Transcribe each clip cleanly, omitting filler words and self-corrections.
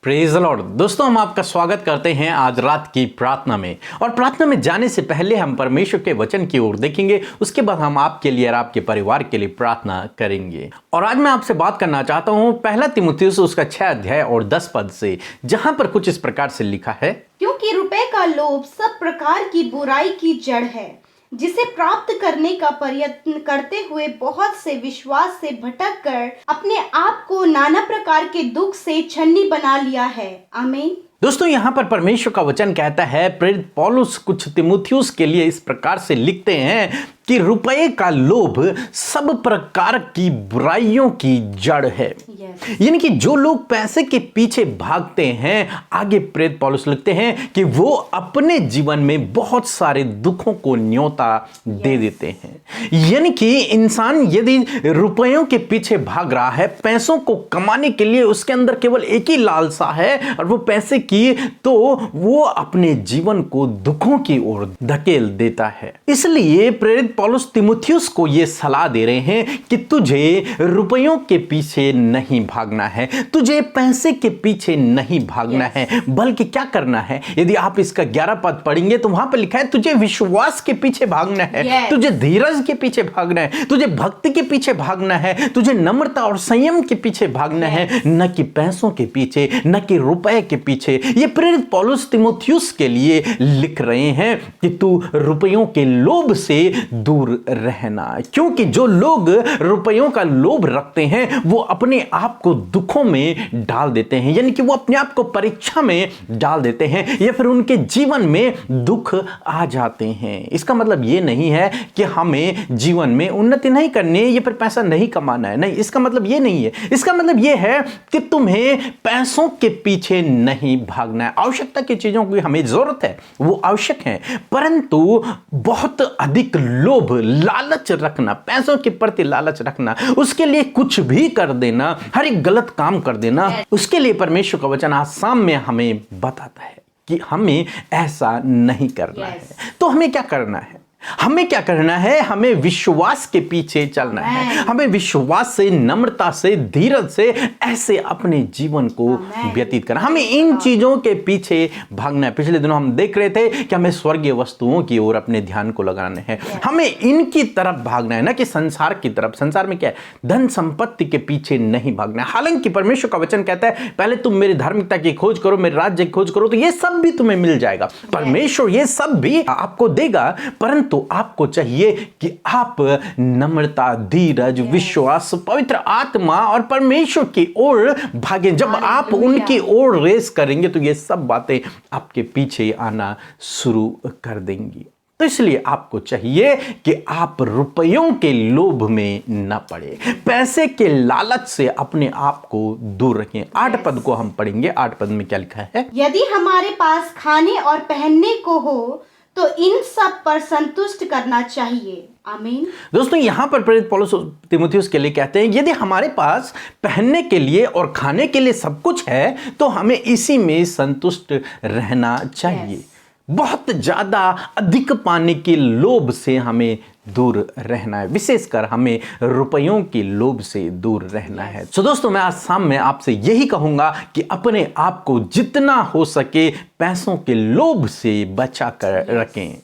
Praise the Lord. दोस्तों, हम आपका स्वागत करते हैं आज रात की प्रार्थना में। और प्रार्थना में जाने से पहले हम परमेश्वर के वचन की ओर देखेंगे, उसके बाद हम आपके लिए और आपके परिवार के लिए प्रार्थना करेंगे। और आज मैं आपसे बात करना चाहता हूं पहला तीमुथियुस उसका 6 अध्याय और 10 पद से, जहां पर कुछ इस प्रकार से लिखा है, क्योंकि रुपए का लोभ सब प्रकार की बुराई की जड़ है, जिसे प्राप्त करने का प्रयत्न करते हुए बहुत से विश्वास से भटक कर अपने आप को नाना प्रकार के दुख से छन्नी बना लिया है। आमीन। दोस्तों, यहां पर परमेश्वर का वचन कहता है, प्रेरित पौलुस कुछ तीमुथियुस के लिए इस प्रकार से लिखते हैं कि रुपए का लोभ सब प्रकार की बुराइयों की जड़ है। यानी कि जो लोग पैसे के पीछे भागते हैं, आगे प्रेरित पौलुस लिखते हैं कि वो अपने जीवन में बहुत सारे दुखों को न्योता दे देते हैं। यानी कि इंसान यदि रुपयों के पीछे भाग रहा है, पैसों को कमाने के लिए उसके अंदर केवल एक ही लालसा है और वो पैसे की, तो वो अपने जीवन को दुखों की ओर धकेल देता है। इसलिए प्रेरित पौलुस तीमुथियुस को यह सलाह दे रहे हैं कि तुझे रुपयों के पीछे नहीं भागना है, तुझे पैसे के पीछे नहीं भागना है, बल्कि क्या करना है। यदि आप इसका 11 पद पढ़ेंगे तो वहां पर लिखा है, तुझे विश्वास के पीछे भागना है, तुझे धीरज के पीछे भागना है, तुझे भक्ति के पीछे भागना है, तुझे नम्रता और संयम के पीछे भागना है, न कि पैसों के पीछे, न कि रुपए के पीछे। ये प्रेरित पौलुस तीमुथियुस के लिए लिख रहे हैं कि तू रुपयों के लोभ से दूर रहना, क्योंकि जो लोग रुपयों का लोभ रखते हैं वो अपने आप को दुखों में डाल देते हैं, यानी कि वो अपने आप को परीक्षा में डाल देते हैं या फिर उनके जीवन में दुख आ जाते हैं। इसका मतलब ये नहीं है कि हमें जीवन में उन्नति नहीं करनी है या फिर पैसा नहीं कमाना है, नहीं, इसका मतलब ये नहीं है। इसका मतलब ये है कि तुम्हें पैसों के पीछे नहीं भागना है। आवश्यकता की चीजों की हमें जरूरत है, वो आवश्यक है, परंतु बहुत अधिक लोभ, लालच रखना, पैसों के प्रति लालच रखना, उसके लिए कुछ भी कर देना, हर एक गलत काम कर देना, उसके लिए परमेश्वर का वचन आज शाम में हमें बताता है कि हमें ऐसा नहीं करना है। तो हमें क्या करना है? हमें क्या करना है? हमें विश्वास के पीछे चलना है। हमें विश्वास से, नम्रता से, धीरज से ऐसे अपने जीवन को व्यतीत करना। हमें इन चीजों के पीछे भागना है। पिछले दिनों हम देख रहे थे कि हमें स्वर्गीय वस्तुओं की ओर अपने ध्यान को लगाना है। हमें इनकी तरफ भागना है, ना कि संसार की तरफ। संसार में क्या है? धन संपत्ति के पीछे नहीं भागना है। हालांकि परमेश्वर का वचन कहता है, पहले तुम मेरी धार्मिकता की खोज करो, मेरे राज्य की खोज करो, तो ये सब भी तुम्हें मिल जाएगा। परमेश्वर ये सब भी आपको देगा, परंतु तो आपको चाहिए कि आप नम्रता, धीरज, विश्वास, पवित्र आत्मा और परमेश्वर की ओर भागें। जब आप उनकी ओर रेस करेंगे तो ये सब बातें आपके पीछे आना शुरू कर देंगी। तो इसलिए आपको चाहिए कि आप रुपयों के लोभ में न पड़े, पैसे के लालच से अपने आप को दूर रखें। 8 पद को हम पढ़ेंगे। 8 पद में क्या लिखा है? यदि हमारे पास खाने और पहनने को हो तो इन सब पर संतुष्ट करना चाहिए। आमीन। दोस्तों, यहां पर प्रेरित पौलुस तीमुथियुस के लिए कहते हैं, यदि हमारे पास पहनने के लिए और खाने के लिए सब कुछ है तो हमें इसी में संतुष्ट रहना चाहिए। बहुत ज्यादा अधिक पाने के लोभ से हमें दूर रहना है, विशेषकर हमें रुपयों के लोभ से दूर रहना है। तो दोस्तों, मैं आज शाम में आपसे यही कहूंगा कि अपने आप को जितना हो सके पैसों के लोभ से बचा कर रखें।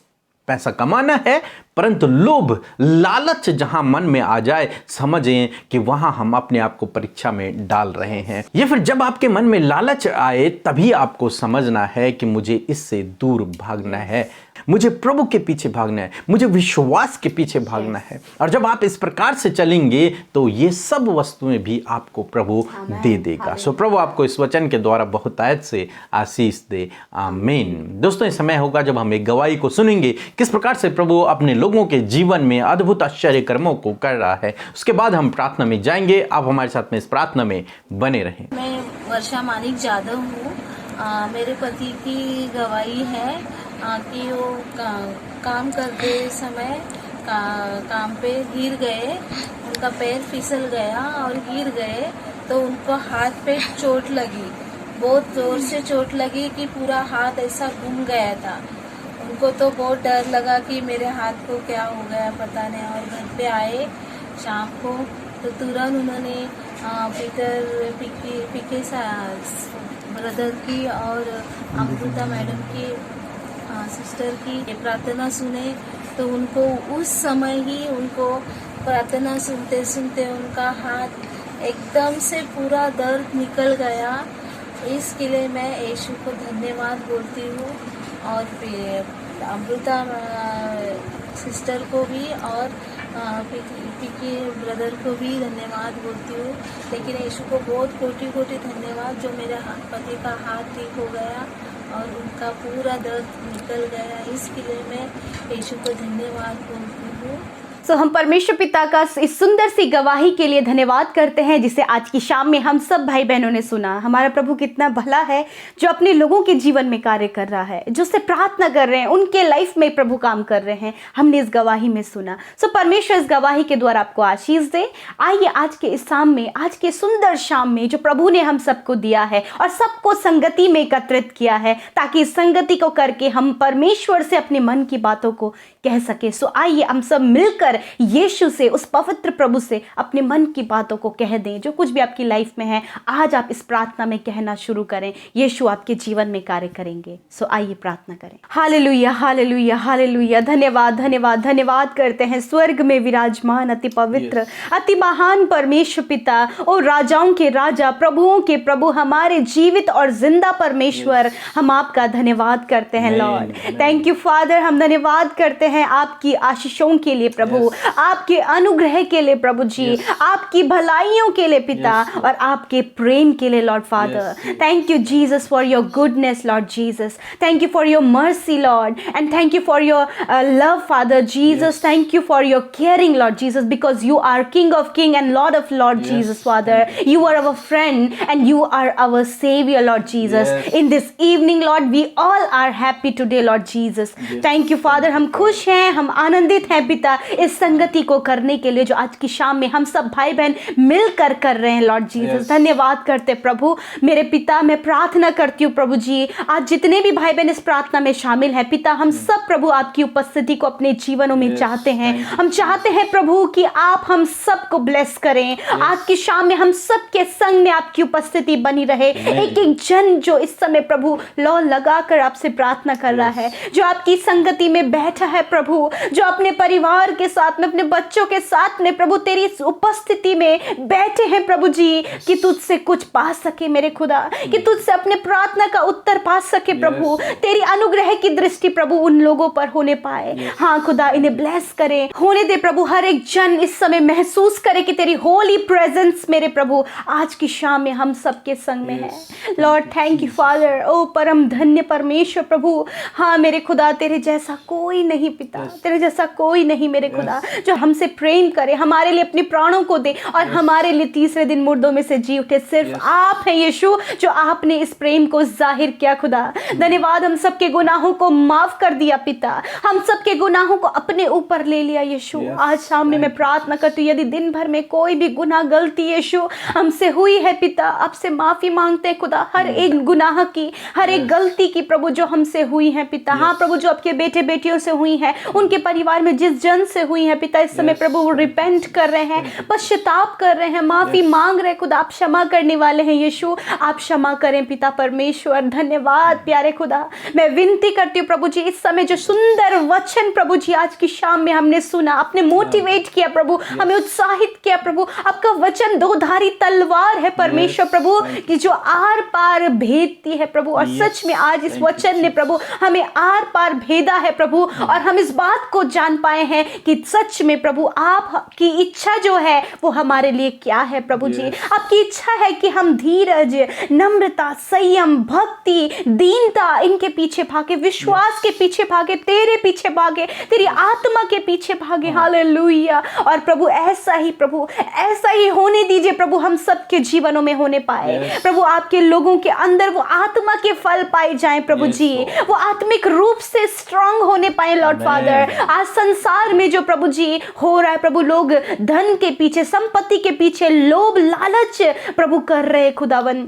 पैसा कमाना है, परंतु लोभ, लालच जहां मन में आ जाए, समझें कि वहां हम अपने आप को परीक्षा में डाल रहे हैं। या फिर जब आपके मन में लालच आए, तभी आपको समझना है कि मुझे इससे दूर भागना है, मुझे प्रभु के पीछे भागना है, मुझे विश्वास के पीछे भागना है। और जब आप इस प्रकार से चलेंगे तो ये सब वस्तुएं भी आपको प्रभु दे देगा। सो प्रभु आपको इस वचन के द्वारा बहुतायत से आशीष दे। आमीन। दोस्तों, इस समय होगा जब हम एक गवाही को सुनेंगे, किस प्रकार से प्रभु अपने लोगों के जीवन में अद्भुत आश्चर्य कर्मों को कर रहा है। उसके बाद हम प्रार्थना में जाएंगे। आप हमारे साथ में इस प्रार्थना में बने रहें। मैं वर्षा मानिक जादव हूँ। मेरे पति की गवाही है कि वो काम करते समय काम पे गिर गए, उनका पैर फिसल गया और गिर गए, तो उनको हाथ पे चोट लगी, बहुत जोर से चोट लगी कि पूरा हाथ ऐसा घूम गया था। उनको तो बहुत डर लगा कि मेरे हाथ को क्या हो गया पता नहीं। और घर पे आए शाम को तो तुरंत उन्होंने पीके ब्रदर की और अमृता मैडम की सिस्टर की प्रार्थना सुने, तो उनको उस समय ही उनको प्रार्थना सुनते सुनते उनका हाथ एकदम से पूरा दर्द निकल गया। इसके लिए मैं यीशु को धन्यवाद बोलती हूँ और अमृता सिस्टर को भी और पिकी ब्रदर को भी धन्यवाद बोलती हूँ। लेकिन यीशु को बहुत कोटि कोटि धन्यवाद जो मेरे पति का हाथ ठीक हो गया और उनका पूरा दर्द निकल गया। इसके लिए मैं यीशु को धन्यवाद बोलती हूँ। हम परमेश्वर पिता का इस सुंदर सी गवाही के लिए धन्यवाद करते हैं जिसे आज की शाम में हम सब भाई बहनों ने सुना। हमारा प्रभु कितना भला है जो अपने लोगों के जीवन में कार्य कर रहा है, जो से प्रार्थना कर रहे हैं, उनके लाइफ में प्रभु काम कर रहे हैं। हमने इस गवाही में सुना। परमेश्वर इस गवाही के द्वारा आपको आशीष दे। आइए आज के इस शाम में, आज के सुंदर शाम में जो प्रभु ने हम सबको दिया है और सबको संगति में एकत्रित किया है, ताकि इस संगति को करके हम परमेश्वर से अपने मन की बातों को कह सके। आइए हम सब मिलकर यीशु से, उस पवित्र प्रभु से अपने मन की बातों को कह दें। जो कुछ भी आपकी लाइफ में है, आज आप इस प्रार्थना में कहना शुरू करें। यीशु आपके जीवन में कार्य करेंगे। आइए प्रार्थना करें। Hallelujah, hallelujah, hallelujah. धन्यवाद, धन्यवाद, धन्यवाद करते हैं स्वर्ग में विराजमान अति पवित्र, अति महान परमेश्वर पिता, और राजाओं के राजा, प्रभुओं के प्रभु, हमारे जीवित और जिंदा परमेश्वर, हम आपका धन्यवाद करते हैं लॉर्ड। Thank you father. हम धन्यवाद करते हैं आपकी आशीषों के लिए प्रभु, आपके अनुग्रह के लिए प्रभु जी, आपकी भलाइयों के लिए पिता, और आपके प्रेम के लिए Lord Father. Thank you Jesus for your goodness Lord Jesus. Thank you for your mercy Lord, and thank you for your love Father Jesus. Thank you for your caring Lord Jesus, because you are king of king and Lord of Lord Jesus Father. You are our friend and you are our savior Lord Jesus. In this evening Lord, we all are happy today Lord Jesus. Thank you Father। हम खुश हैं, हम आनंदित हैं पिता इस संगति को करने के लिए जो आज की शाम में हम सब भाई बहन मिलकर कर रहे हैं लॉर्ड जीसस। धन्यवाद करते प्रभु मेरे पिता। मैं प्रार्थना करती हूँ प्रभु जी, आज जितने भी भाई बहन इस प्रार्थना में शामिल हैं पिता, हम सब प्रभु आपकी उपस्थिति को अपने जीवनों में चाहते हैं। हम चाहते हैं प्रभु कि आप हम सबको ब्लेस करें। आज की शाम में हम सबके संग में आपकी उपस्थिति बनी रहे। एक एक जन जो इस समय प्रभु लौ लगाकर आपसे प्रार्थना कर रहा है, जो आपकी संगति में बैठा है प्रभु, जो अपने परिवार के साथ में, अपने बच्चों के साथ में प्रभु तेरी उपस्थिति में बैठे हैं प्रभु जी, कि तुझसे कुछ पा सके मेरे खुदा, कि तुझसे अपने प्रार्थना का उत्तर पा सके प्रभु। तेरी अनुग्रह की दृष्टि प्रभु उन लोगों पर होने पाए। हाँ खुदा, इन्हें ब्लेस करे, होने दे प्रभु। हर एक जन इस समय महसूस करे कि तेरी होली प्रेजेंस मेरे प्रभु आज की शाम में हम सबके संग में है लॉर्ड। Thank you Father. ओ परम धन्य परमेश्वर प्रभु, हाँ मेरे खुदा, तेरे जैसा कोई नहीं पिता, तेरे जैसा कोई नहीं मेरे खुदा, जो हमसे प्रेम करे, हमारे लिए अपने प्राणों को दे और हमारे लिए तीसरे दिन मुर्दों में से जी उठे। सिर्फ आप हैं यीशु, जो आपने इस प्रेम को जाहिर किया खुदा। धन्यवाद। हम सबके गुनाहों को माफ कर दिया पिता, हम सबके गुनाहों को अपने ऊपर ले लिया यीशु। आज सामने मैं प्रार्थना करती हूँ, यदि दिन भर में कोई भी गुनाह गलती यीशु हमसे हुई है पिता, आपसे माफी मांगते हैं खुदा, हर एक गुनाह की, हर एक गलती की प्रभु जो हमसे हुई है पिता। हाँ प्रभु, जो आपके बेटे बेटियों से हुई है, उनके परिवार में जिस जन से हुई है पिता, इस समय प्रभु वो रिपेंट कर रहे हैं, पश्चाताप कर रहे हैं, माफी मांग रहे हैं खुदा। आप क्षमा करने वाले हैं यीशु, आप क्षमा करें पिता परमेश्वर। धन्यवाद प्यारे खुदा। मैं विनती करती हूँ प्रभु जी, इस समय जो सुंदर वचन प्रभु जी आज की शाम में हमने सुना, आपने मोटिवेट किया प्रभु, हमें उत्साहित किया प्रभु। आपका वचन दो-धारी तलवार है परमेश्वर प्रभु, कि जो आर पार भेदती है प्रभु। और सच में आज इस वचन ने प्रभु हमें आर पार भेदा है प्रभु, और हम इस बात को जान पाए हैं कि सच में प्रभु आपकी इच्छा जो है वो हमारे लिए क्या है प्रभु जी। आपकी इच्छा है कि हम धीरज, नम्रता, संयम, भक्ति, दीनता, इनके पीछे भागे, विश्वास के पीछे भागे, तेरे पीछे भागे, तेरी आत्मा के पीछे भागे। हालेलुया। और प्रभु ऐसा ही प्रभु, ऐसा ही होने दीजिए प्रभु, हम सबके जीवनों में होने पाए प्रभु। आपके लोगों के अंदर वो आत्मा के फल पाए जाएं प्रभु जी, वो आत्मिक रूप से स्ट्रांग होने पाए लॉर्ड फादर। आज संसार में जो प्रभु जी हो रहा है प्रभु, लोग धन के पीछे, संपत्ति के पीछे लोभ लालच प्रभु कर रहे खुदावन,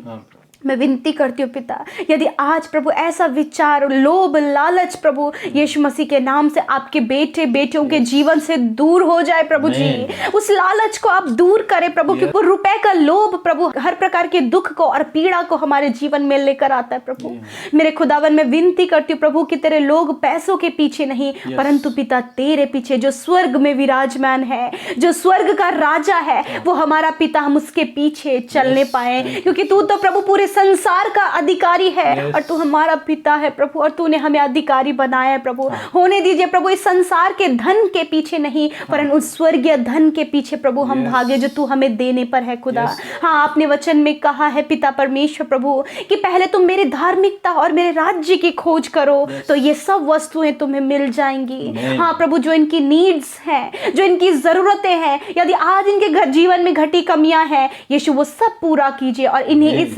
मैं विनती करती हूँ पिता, यदि आज प्रभु ऐसा विचार, लोभ, लालच प्रभु यीशु मसीह के नाम से आपके बेटे बेटियों के जीवन से दूर हो जाए प्रभु जी, उस लालच को आप दूर करें प्रभु, क्योंकि रुपए का लोभ प्रभु हर प्रकार के दुख को और पीड़ा को हमारे जीवन में लेकर आता है प्रभु। मेरे खुदावन मैं विनती करती हूँ प्रभु कि तेरे लोग पैसों के पीछे नहीं, परंतु पिता तेरे पीछे जो स्वर्ग में विराजमान है, जो स्वर्ग का राजा है, वो हमारा पिता, हम उसके पीछे चलने पाए, क्योंकि तू तो प्रभु पूरे संसार का अधिकारी है और तू हमारा पिता है प्रभु, और तूने हमें अधिकारी बनाया है प्रभु। होने दीजिए प्रभु इस संसार के धन के पीछे नहीं, परंतु उस स्वर्गीय धन के पीछे प्रभु हम भागे जो तू हमें देने पर है खुदा। हाँ, आपने वचन में कहा है पिता परमेश्वर प्रभु कि पहले तुम मेरी धार्मिकता और मेरे राज्य की खोज करो तो ये सब वस्तुएं तुम्हें मिल जाएंगी। हाँ प्रभु, जो इनकी नीड्स हैं, जो इनकी जरूरतें हैं, यदि आज इनके जीवन में घटी कमियां हैं, यीशु वो सब पूरा कीजिए और इन्हें इस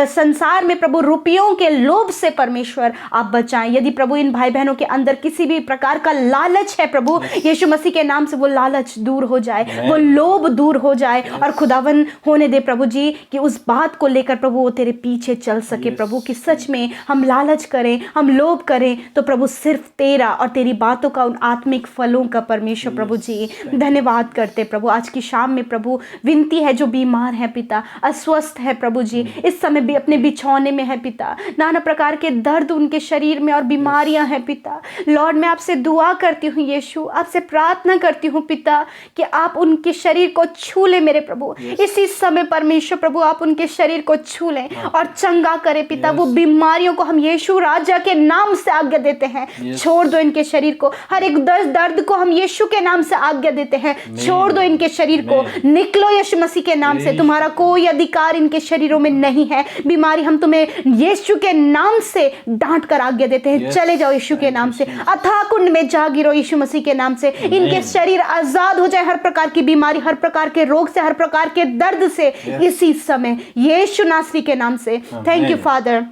संसार में प्रभु रुपयों के लोभ से परमेश्वर आप बचाएं। यदि प्रभु इन भाई बहनों के अंदर किसी भी प्रकार का लालच है प्रभु, यीशु मसीह के नाम से वो लालच दूर हो जाए, वो लोभ दूर हो जाए, और खुदावन होने दे प्रभु जी कि उस बात को लेकर प्रभु वो तेरे पीछे चल सके प्रभु, कि सच में हम लालच करें, हम लोभ करें तो प्रभु सिर्फ तेरा और तेरी बातों का, उन आत्मिक फलों का परमेश्वर प्रभु जी धन्यवाद करते प्रभु। आज की शाम में प्रभु विनती है जो बीमार है पिता, अस्वस्थ है प्रभु जी, इस समय भी अपने बिछौने में है पिता, नाना प्रकार के दर्द उनके शरीर में और बीमारियां हैं पिता। लॉर्ड मैं आपसे दुआ करती हूँ यीशु, आपसे प्रार्थना करती हूँ पिता कि आप उनके शरीर को छू ले मेरे प्रभु, इसी समय परमेश्वर प्रभु आप उनके शरीर को छू लें और चंगा करें पिता। वो बीमारियों को हम यीशु राजा के नाम से आज्ञा देते हैं, छोड़ दो इनके शरीर को, हर एक दर्द को हम यीशु के नाम से आज्ञा देते हैं, छोड़ दो इनके शरीर को, निकलो यीशु मसीह के नाम से, तुम्हारा कोई अधिकार इनके शरीरों में नहीं है। बीमारी हम तुम्हें यीशु के नाम से डांट कर आज्ञा देते हैं, चले जाओ यीशु के नाम से, अथाह कुंड में जा गिरो यीशु मसीह के नाम से, इनके शरीर आजाद हो जाए हर प्रकार की बीमारी, हर प्रकार के रोग से, हर प्रकार के दर्द से इसी समय यीशु नासरी के नाम से। Thank you father.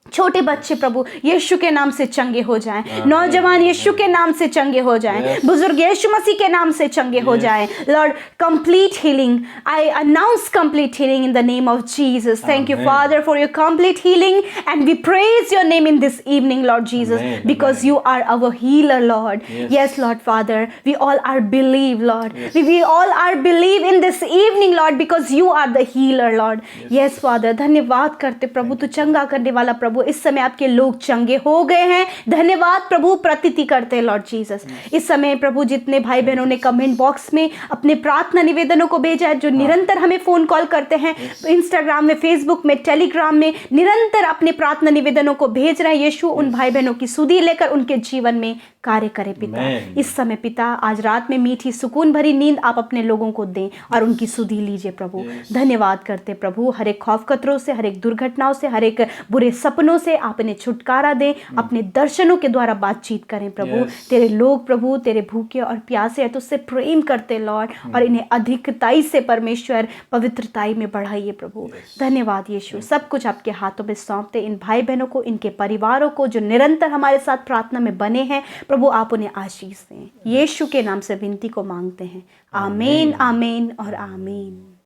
छोटे बच्चे प्रभु यीशु के नाम से चंगे हो जाएं, नौजवान यीशु के नाम से चंगे हो जाएं, बुजुर्ग यीशु मसीह के नाम से चंगे हो जाएं। Lord complete healing, I announce complete healing in the name of Jesus. Thank you Father for your complete healing and we praise your name in this evening Lord Jesus, because you are our healer Lord. Yes Lord Father, we all are believe Lord, we all are believe in this evening Lord, because you are the healer Lord. Yes Father, धन्यवाद करते प्रभु, तू चंगा करने वाला प्रभु, इस समय आपके लोग चंगे हो गए हैं, धन्यवाद प्रभु, प्रतीति करते हैं लॉर्ड जीसस। इस समय प्रभु जितने भाई बहनों ने कमेंट बॉक्स में अपने प्रार्थना निवेदनों को भेजा है, जो निरंतर हमें फोन कॉल करते हैं, इंस्टाग्राम में, फेसबुक में, टेलीग्राम में निरंतर अपने प्रार्थना निवेदनों को भेज रहे हैं, यीशु उन भाई बहनों की सुधि लेकर उनके जीवन में कार्य करे पिता। इस समय पिता आज रात में मीठी सुकून भरी नींद आप अपने लोगों को दें और उनकी सुधि लीजिए प्रभु। धन्यवाद करते प्रभु, हर एक खौफ खतरों से, हर एक दुर्घटनाओं से, हर एक बुरे सपनों से आप इन्हें छुटकारा दें, अपने दर्शनों के द्वारा बातचीत करें प्रभु। तेरे लोग प्रभु तेरे भूखे और प्यासे हैं तो उससे प्रेम करते लॉर्ड, और इन्हें अधिकताई से परमेश्वर पवित्रताई में बढ़ाइए प्रभु। धन्यवाद यीशु, सब कुछ आपके हाथों में सौंपते इन भाई बहनों को, इनके परिवारों को जो निरंतर हमारे साथ प्रार्थना में बने हैं प्रभु, आप उन्हें आशीष दें। यीशु के नाम से विनती को मांगते हैं, आमीन, आमीन और आमीन।